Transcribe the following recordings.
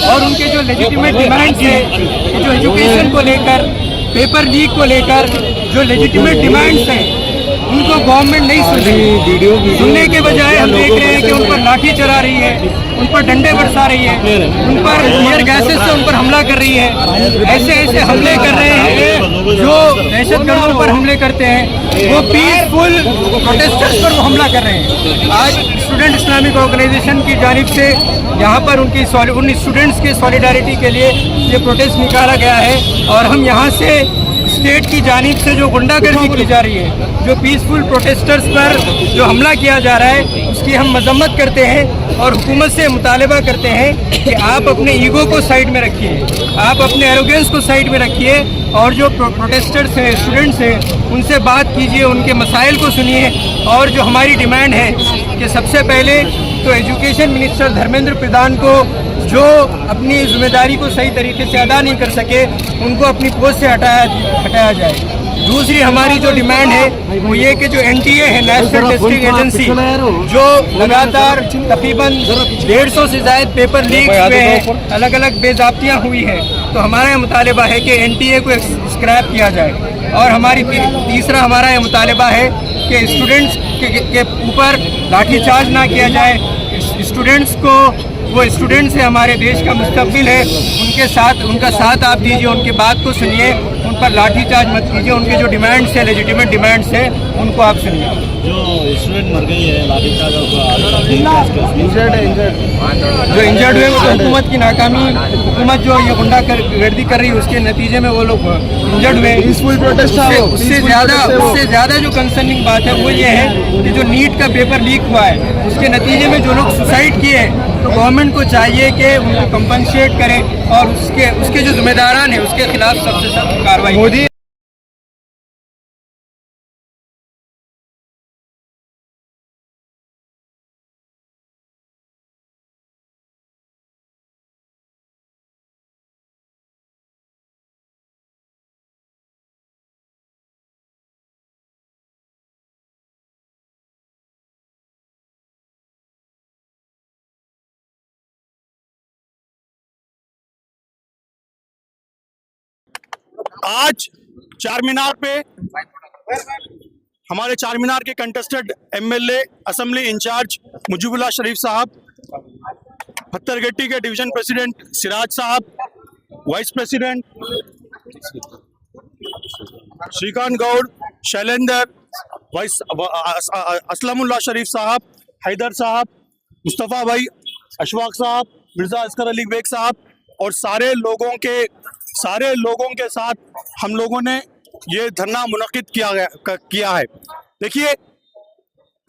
और उनके जो लेजिटिमेट डिमांड्स है, जो एजुकेशन को लेकर, पेपर लीक को लेकर जो लेजिटिमेट डिमांड्स हैं, उनको गवर्नमेंट नहीं सुन रही। सुनने के बजाय हम देख रहे हैं कि उन पर लाठी चला रही है, उन पर डंडे बरसा रही है, उन पर टीयर गैसेस से उन पर हमला कर रही है। ऐसे ऐसे हमले कर रहे हैं जो दहशतगर्दों पर हमले करते हैं, वो पीसफुल प्रोटेस्टर्स पर वो हमला कर रहे हैं। आज स्टूडेंट इस्लामिक ऑर्गेनाइजेशन की जानिब से यहाँ पर उन स्टूडेंट्स के सॉलिडारिटी के लिए ये प्रोटेस्ट निकाला गया है। और हम यहाँ से स्टेट की जानिब से जो गुंडागर्दी की जा रही है, जो पीसफुल प्रोटेस्टर्स पर जो हमला किया जा रहा है, उसकी हम मजम्मत करते हैं और हुकूमत से मुतालबा करते हैं कि आप अपने ईगो को साइड में रखिए, आप अपने एरोगेंस को साइड में रखिए और जो प्रोटेस्टर्स हैं, स्टूडेंट्स हैं, उनसे बात कीजिए, उनके मसाइल को सुनिए। और जो हमारी डिमांड है कि सबसे पहले तो एजुकेशन मिनिस्टर धर्मेंद्र प्रधान को, जो अपनी जिम्मेदारी को सही तरीके से अदा नहीं कर सके, उनको अपनी पोस्ट से हटाया जाए। दूसरी हमारी जो डिमांड है वो ये कि जो एनटीए है, नेशनल टेस्टिंग एजेंसी, जो लगातार तकरीबन 150 से ज़ायद पेपर लीक हुए हैं, अलग अलग बेज़ाब्तियाँ हुई हैं, तो हमारा यह मुतालिबा है कि एनटीए को स्क्रैप किया जाए। और हमारी तीसरा हमारा यह मुतालिबा है कि स्टूडेंट्स के ऊपर लाठीचार्ज ना किया जाए। स्टूडेंट्स को, वो स्टूडेंट्स है, हमारे देश का मुस्तकबिल है, उनका साथ आप दीजिए, उनकी बात को सुनिए, उन पर लाठीचार्ज मत कीजिए। उनके जो डिमांड्स है, लेजिटिमेट डिमांड्स है, उनको आप सुनिए। जो स्टूडेंट मर गई है लाठीचार्ज, जो इंजर्ड हुए, वो हुकूमत की नाकामी, हुकूमत जो ये गुंडागर्दी कर रही है, उसके नतीजे में वो लोग इंजर्ड हुए। उससे ज़्यादा जो कंसर्निंग बात है वो ये है कि जो नीट का पेपर लीक हुआ है, उसके नतीजे में जो लोग सुसाइड किए, तो गवर्नमेंट को चाहिए कि उनको कंपनसेट करे और उसके जो जिम्मेदारान हैं उसके खिलाफ सबसे सख्त कार्रवाई। मोदी आज चार मीनार पे हमारे चार मीनार के contested MLA assembly incharge Mujeebullah Sharif Sahab, Pattharghatti के division president Siraj Sahab, vice president Srikanth Goud, Shailender, vice Aslamullah Sharif Sahab, Haider साहब, मुस्तफ़ा भाई, अशफाक साहब, मिर्जा अस्कर अली बेग साहब और सारे लोगों के साथ हम लोगों ने ये धरना मुनक्किद किया है। देखिए,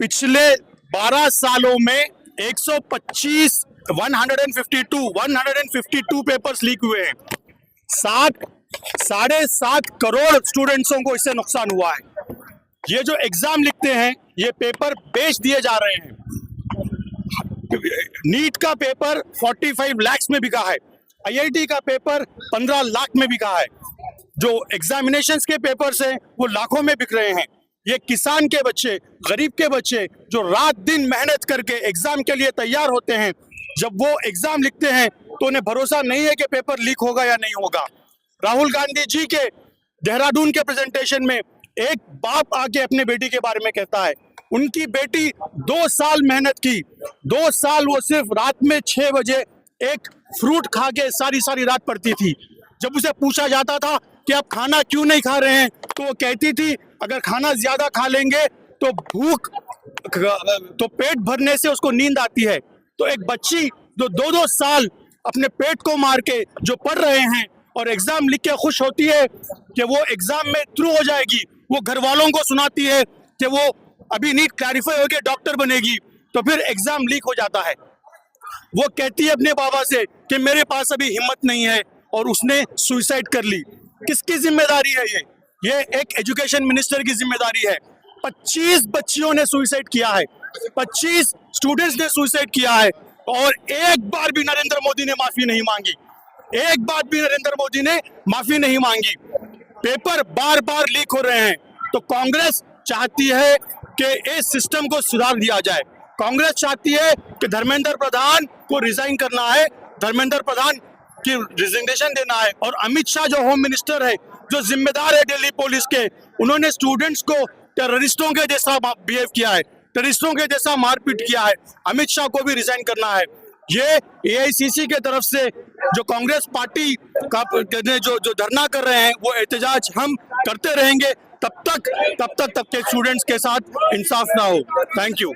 पिछले 12 सालों में 152 पेपर्स लीक हुए हैं। 7.5 करोड़ स्टूडेंट्सों को इससे नुकसान हुआ है। ये जो एग्जाम लिखते हैं, ये पेपर बेच दिए जा रहे हैं। नीट का पेपर 45 लाख में बिका है, आईआईटी का पेपर 15 लाख में बिका है। जो एग्जामिनेशंस के पेपर्स हैं वो लाखों में बिक रहे हैं। ये किसान के बच्चे, गरीब के बच्चे जो रात दिन मेहनत करके एग्जाम के लिए तैयार होते हैं, जब वो एग्जाम लिखते हैं तो उन्हें भरोसा नहीं है कि पेपर लीक होगा या नहीं होगा। राहुल गांधी जी के देहरादून के प्रेजेंटेशन में एक बाप आके अपने बेटी के बारे में कहता है, उनकी बेटी 2 साल मेहनत की, 2 साल वो सिर्फ रात में 6 बजे एक फ्रूट खा के सारी रात पढ़ती थी। जब उसे पूछा जाता था कि आप खाना क्यों नहीं खा रहे हैं, तो वो कहती थी अगर खाना ज्यादा खा लेंगे तो पेट भरने से उसको नींद आती है। तो एक बच्ची जो 2-2 साल अपने पेट को मार के जो पढ़ रहे हैं और एग्जाम लिख के खुश होती है कि वो एग्जाम में थ्रू हो जाएगी, वो घर वालों को सुनाती है कि वो अभी नीट क्लैरिफाई होके डॉक्टर बनेगी, तो फिर एग्जाम लीक हो जाता है। वो कहती है अपने बाबा से कि मेरे पास अभी हिम्मत नहीं है और उसने सुसाइड कर ली। किसकी जिम्मेदारी है ये एक एजुकेशन मिनिस्टर की जिम्मेदारी है। 25 बच्चियों ने सुसाइड किया है, 25 स्टूडेंट्स ने सुसाइड किया है और एक बार भी नरेंद्र मोदी ने माफी नहीं मांगी, एक बार भी नरेंद्र मोदी ने माफी नहीं मांगी। पेपर बार बार लीक हो रहे हैं, तो कांग्रेस चाहती है कि इस सिस्टम को सुधार दिया जाए। कांग्रेस चाहती है कि धर्मेंद्र प्रधान को रिजाइन करना है, धर्मेंद्र प्रधान की रिजिग्नेशन देना है। और अमित शाह जो होम मिनिस्टर है, जो जिम्मेदार है दिल्ली पुलिस के, उन्होंने स्टूडेंट्स को टेररिस्टों के जैसा बिहेव किया है, टेररिस्टों के जैसा मारपीट किया है। अमित शाह को भी रिजाइन करना है। ये एआईसीसी के तरफ से जो कांग्रेस पार्टी का जो धरना कर रहे हैं, वो एहतजाज हम करते रहेंगे तब तक के स्टूडेंट्स के साथ इंसाफ ना हो। Thank you.